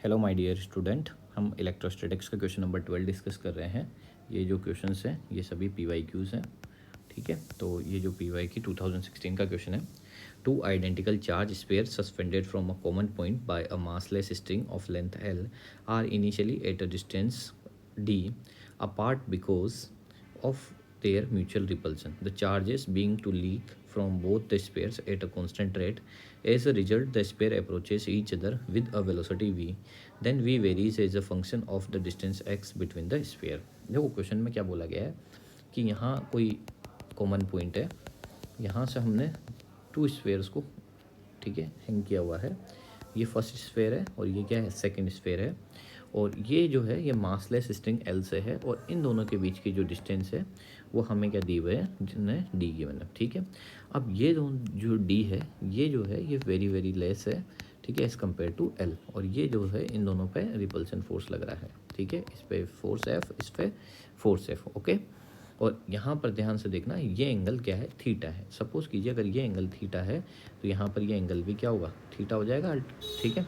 Hello my dear student, हम electrostatics का question number 12 discuss कर रहे हैं। ये जो क्वेश्चंस हैं ये सभी PYQs हैं, ठीक है। तो ये जो PYQ 2016 का क्वेश्चन है, two identical charge sphere suspended from a common point by a massless string of length L are initially at a distance D apart because of their mutual repulsion. The charges being to leak from both the spheres at a constant rate. As a result, the sphere approaches each other with a velocity v. Then v varies as a function of the distance x between the sphere. देखो question में क्या बोला गया है कि यहाँ कोई common point है, यहाँ से हमने टू स्फेयर्स को, ठीक है, हैंग किया हुआ है। ये फर्स्ट स्फेयर है और ये क्या है, सेकंड स्फेयर है। और ये जो है ये मासलेस स्ट्रिंग L से है और इन दोनों के बीच की जो डिस्टेंस है वो हमें क्या दी हुई है, जिन्हें D की मतलब, ठीक है। अब ये जो D है ये जो है ये वेरी वेरी लेस है, ठीक है, एज़ कम्पेयर टू L। और ये जो है इन दोनों पे रिपल्सन फोर्स लग रहा है, ठीक है। इस पे फोर्स F, इस पे फोर्स F, ओके। और यहाँ पर ध्यान से देखना, ये एंगल क्या है, थीटा है। सपोज़ कीजिए अगर ये एंगल थीटा है तो यहाँ पर ये एंगल भी क्या होगा, थीटा हो जाएगा, ठीक है।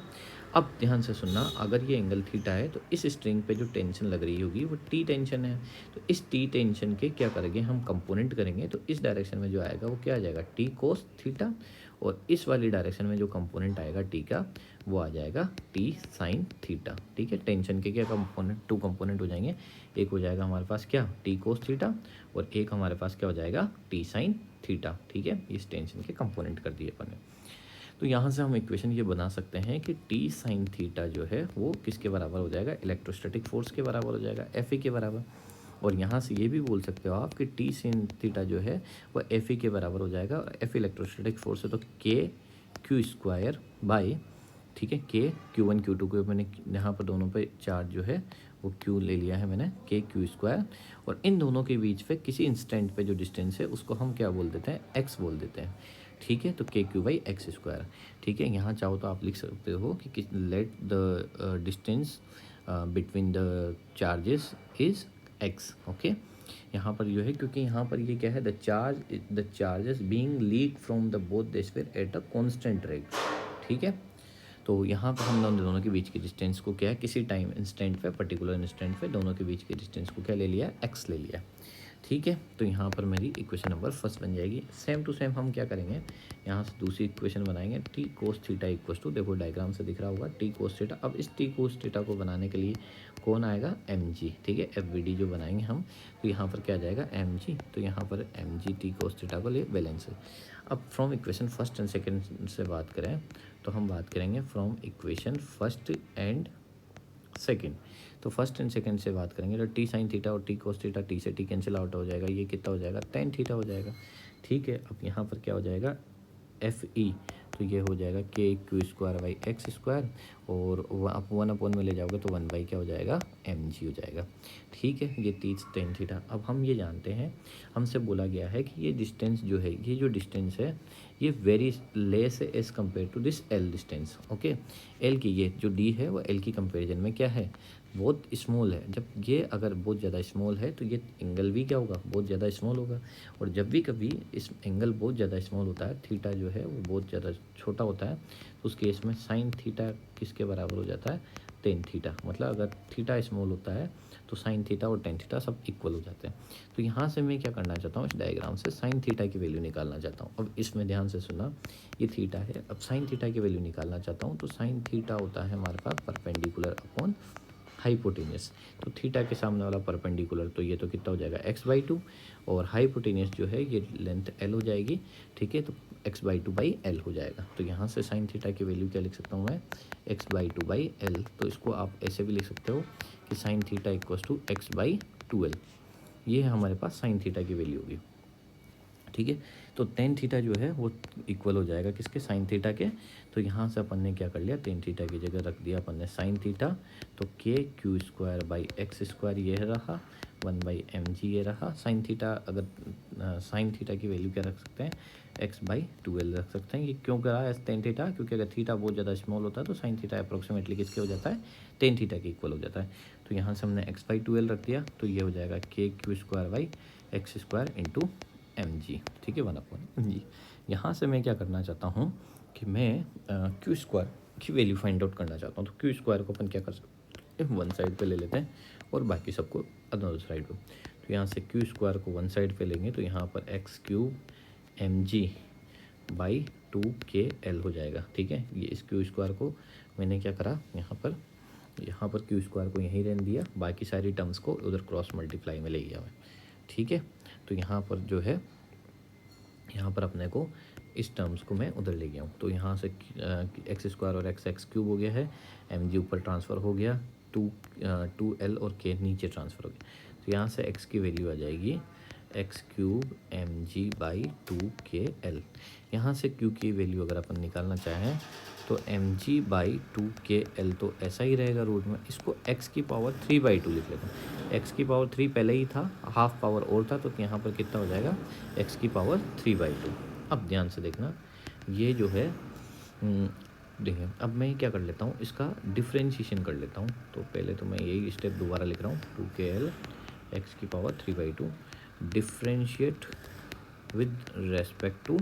अब ध्यान से सुनना, अगर ये एंगल थीटा है तो इस स्ट्रिंग पे जो टेंशन लग रही होगी वो टी टेंशन है। तो इस टी टेंशन के क्या करेंगे हम, कंपोनेंट करेंगे। तो इस डायरेक्शन में जो आएगा वो क्या आ जाएगा, टी कोस थीटा। और इस वाली डायरेक्शन में जो कंपोनेंट आएगा टी का वो आ जाएगा टी साइन थीटा, ठीक है। टेंशन के क्या कंपोनेंट, टू कंपोनेंट हो जाएंगे। एक हो जाएगा हमारे पास क्या, टी कोस थीटा, और एक हमारे पास क्या हो जाएगा, टी साइन थीटा, ठीक है। इस टेंशन के कंपोनेंट कर दिए अपन ने। तो यहाँ से हम इक्वेशन ये बना सकते हैं कि टी साइन थीटा जो है वो किसके बराबर हो जाएगा, इलेक्ट्रोस्टैटिक फोर्स के बराबर हो जाएगा, एफ के बराबर। और यहाँ से ये भी बोल सकते हो आप कि टी साइन थीटा जो है वो एफ के बराबर हो जाएगा। और एफ इलेक्ट्रोस्टैटिक फोर्स है तो के क्यू स्क्वायर बाई, ठीक है, के Q1 Q2 को मैंने यहाँ पर दोनों पे चार्ज जो है वो Q ले लिया है मैंने, के क्यू स्क्वायर। और इन दोनों के बीच पे किसी इंस्टेंट पे जो डिस्टेंस है उसको हम क्या बोल देते हैं, x बोल देते हैं, ठीक है। तो के क्यू बाई एक्स स्क्वायर, ठीक है। यहाँ चाहो तो आप लिख सकते हो कि let the distance between the charges is x, okay. यहाँ पर जो है, क्योंकि यहाँ पर ये क्या है, the charges being leak from the both the sphere eight a constant rate, ठीक है। तो यहाँ पर हम दोनों के बीच की डिस्टेंस को क्या है, किसी टाइम इंस्टेंट पे, पर्टिकुलर इंस्टेंट पे दोनों के बीच की डिस्टेंस को क्या ले लिया, x ले लिया, ठीक है। तो यहाँ पर मेरी इक्वेशन नंबर फर्स्ट बन जाएगी। सेम टू सेम हम क्या करेंगे, यहाँ से दूसरी इक्वेशन बनाएंगे, T cos theta equals two, देखो डायग्राम से दिख रहा होगा, टी कोस थीटा। अब इस टी कोस थीटा को बनाने के लिए कौन आएगा, mg, ठीक है। FVD जो बनाएंगे हम, तो यहाँ पर क्या आ जाएगा, mg। तो यहाँ पर mg टी कोस थीटा को लिए बैलेंस है। अब from equation first and second से बात करें तो हम बात करेंगे from equation first and second. तो फर्स्ट एंड सेकेंड से बात करेंगे तो टी साइन थीटा और टी कोस थीटा, टी से टी कैंसिल आउट हो जाएगा, ये कितना हो जाएगा, टेन थीटा हो जाएगा, ठीक है। अब यहाँ पर क्या हो जाएगा, एफ ई, तो ये हो जाएगा के Q square by x square. और आप 1 में ले जाओगे तो 1 बाई क्या हो जाएगा, एम जी हो जाएगा, ठीक है। ये 30 टेन थीटा। अब हम ये जानते हैं, हमसे बोला गया है कि ये डिस्टेंस जो है, ये जो डिस्टेंस है ये वेरी लेस है as compare to this L distance, okay. L की ये जो डी है वो एल की कंपेरिजन में क्या है, बहुत स्मॉल है। जब ये अगर बहुत ज़्यादा स्मॉल है तो ये एंगल भी क्या होगा, बहुत ज़्यादा स्मॉल होगा। और जब भी कभी इस एंगल बहुत ज़्यादा स्मॉल होता है, थीटा जो है वो बहुत ज़्यादा छोटा होता है, तो उस केस में साइन थीटा किसके बराबर हो जाता है, टेन थीटा। मतलब अगर थीटा स्मॉल होता है तो साइन थीटा और टेन थीटा सब इक्वल हो जाते हैं। तो यहाँ से मैं क्या करना चाहता हूँ, इस डायग्राम से साइन थीटा की वैल्यू निकालना चाहता हूँ। अब इसमें ध्यान से सुना, ये थीटा है, अब साइन थीटा की वैल्यू निकालना चाहता हूँ। तो साइन थीटा होता है हमारे पास परपेंडिकुलर अपॉन हाइपोटेनियस। तो थीटा के सामने वाला परपेंडिकुलर, तो ये तो कितना हो जाएगा, x/2। और हाइपोटेनियस जो है ये लेंथ l हो जाएगी, ठीक है। तो x/2/l हो जाएगा। तो यहाँ से साइन थीटा की वैल्यू क्या लिख सकता हूँ मैं, x/2/l। तो इसको आप ऐसे भी लिख सकते हो कि sine theta equals to x/2l। ये है हमारे पास साइन थीटा की वैल्यू होगी, ठीक है। तो टेन थीटा जो है वो इक्वल हो जाएगा किसके, साइन थीटा के। तो यहाँ से अपन ने क्या कर लिया, टेन थीटा की जगह रख दिया अपन ने साइन थीटा। तो के Q square by x square ये रहा, 1/mg ये रहा। साइन थीटा, अगर साइन थीटा की वैल्यू क्या रख सकते हैं, x/2l रख सकते हैं। ये क्यों करा है टेन थीटा, क्योंकि अगर थीटा बहुत ज़्यादा स्मॉल होता है तो साइन थीटा अप्रोक्सीमेटली किसके हो जाता है, टेन थीटा के इक्वल हो जाता है। तो यहाँ से हमने x/2l रख दिया, तो ये हो जाएगा के Q square by x square into mg, ठीक है, 1/mg। यहाँ से मैं क्या करना चाहता हूँ कि मैं क्यू स्क्वायर की वैल्यू फाइंड आउट करना चाहता हूँ, तो क्यू स्क्वायर को अपन क्या कर सकते हैं, वन साइड पे ले लेते हैं और बाकी सबको अदर साइड पे। तो यहाँ से क्यू स्क्वायर को वन साइड पे लेंगे तो यहाँ पर x cube m g by 2KL हो जाएगा। ठीक है, ये इस क्यू स्क्वायर को मैंने क्या करा, यहाँ पर क्यू स्क्वायर को यहीं रहने दिया, बाकी सारी टर्म्स को उधर क्रॉस मल्टीप्लाई में ले गया मैं। ठीक है, तो यहाँ पर जो है, यहाँ पर अपने को इस टर्म्स को मैं उधर ले गया हूँ, तो यहाँ से एक्स स्क्वायर और एक्स क्यूब हो गया है, एम जी ऊपर ट्रांसफ़र हो गया, 2L और K नीचे ट्रांसफ़र हो गया। तो यहाँ से x की वैल्यू आ जाएगी x cube m g by 2KL। यहाँ से q की वैल्यू अगर अपन निकालना चाहें तो एम जी बाई 2KL तो ऐसा ही रहेगा रूट में, इसको x की पावर 3/2 लिख लेते हैं। x की पावर 3 पहले ही था, हाफ पावर और था, तो यहाँ पर कितना हो जाएगा, x की पावर 3/2। अब ध्यान से देखना, ये जो है देखिए, अब मैं क्या कर लेता हूँ, इसका डिफ्रेंशिएशन कर लेता हूँ। तो पहले तो मैं यही स्टेप दोबारा लिख रहा हूँ, 2KL एक्स की power 3/2 differentiate with respect to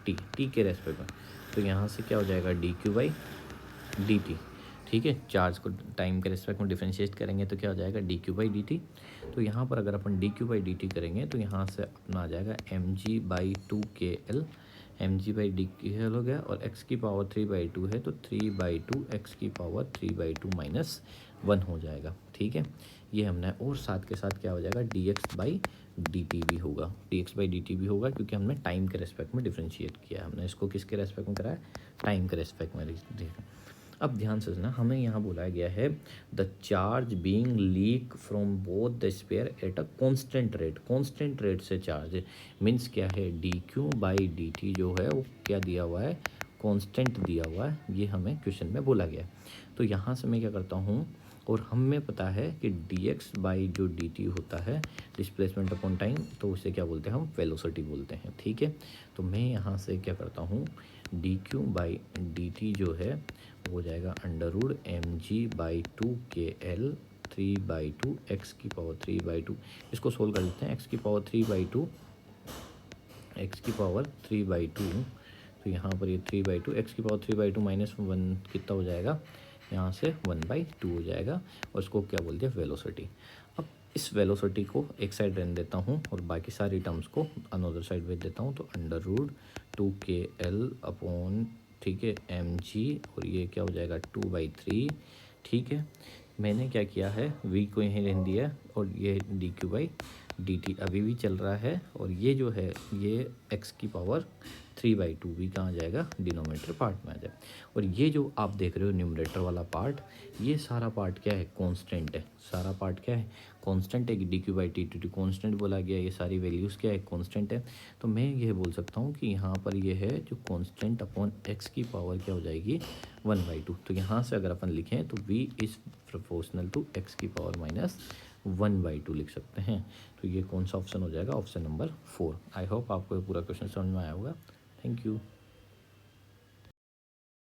T के रेस्पेक्ट में। तो यहाँ से क्या हो जाएगा, dQ/dt। ठीक है, चार्ज को टाइम के रेस्पेक्ट में डिफ्रेंशिएट करेंगे तो क्या हो जाएगा, dQ/dt। तो यहाँ पर अगर अपन dQ/dt करेंगे तो यहाँ से अपना आ जाएगा mg/2KL, mg/dKL हो गया, और x की पावर 3/2 है तो 3/2 x की पावर 3/2 माइनस 1 हो जाएगा। ठीक है, ये हमने, और साथ के साथ क्या हो जाएगा, dx/dt भी होगा, dx/dt भी होगा, क्योंकि हमने टाइम के रेस्पेक्ट में डिफ्रेंशिएट किया है। हमने इसको किसके रेस्पेक्ट में कराया, टाइम के रेस्पेक्ट में देखा। अब ध्यान से सुना, हमें यहाँ बोला गया है the charge being leak from both the spheres at a constant rate. Constant rate से चार्ज मीन्स क्या है, dQ/dt जो है वो क्या दिया हुआ है, कांस्टेंट दिया हुआ है, ये हमें क्वेश्चन में बोला गया है। तो यहाँ से मैं क्या करता हूँ, और हमें पता है कि dx/ जो dt होता है डिस्प्लेसमेंट अपॉन टाइम, तो उसे क्या बोलते हैं, हम वेलोसिटी बोलते हैं। ठीक है, तो मैं यहाँ से क्या करता हूँ, dQ/dt जो है वो हो जाएगा √mg/2KL 3/2 x की पावर 3/2। इसको सोल्व कर लेते हैं, x की पावर 3/2 तो यहाँ पर ये 3/2 x की पावर 3/2 माइनस 1 कितना हो जाएगा, यहाँ से 1/2 हो जाएगा, और इसको क्या बोलते हैं, वेलोसिटी। अब इस वेलोसिटी को एक साइड रहने देता हूँ और बाकी सारी टर्म्स को अनदर साइड भेज देता हूँ, तो √2KL अपॉन, ठीक है, mg, और ये क्या हो जाएगा 2/3। ठीक है, मैंने क्या किया है, v को यहीं रहने दिया, और ये dQ/dt अभी भी चल रहा है, और ये जो है ये x की पावर 3/2 भी कहाँ जाएगा, डिनोमिनेटर पार्ट में आ जाए। और ये जो आप देख रहे हो न्यूमरेटर वाला पार्ट, ये सारा पार्ट क्या है, कांस्टेंट है। सारा पार्ट क्या है, कांस्टेंट है, कि dQ/dt कांस्टेंट बोला गया, ये सारी वैल्यूज़ क्या है, कांस्टेंट है। तो मैं ये बोल सकता हूँ कि यहाँ पर ये है जो कांस्टेंट अपॉन x की पावर क्या हो जाएगी, 1/2। तो यहाँ से अगर अपन लिखें तो v is proportional to x की पावर माइनस 1/2 लिख सकते हैं। तो ये कौन सा ऑप्शन हो जाएगा, ऑप्शन नंबर 4। आई होप आपको ये पूरा क्वेश्चन समझ में आया होगा। Thank you.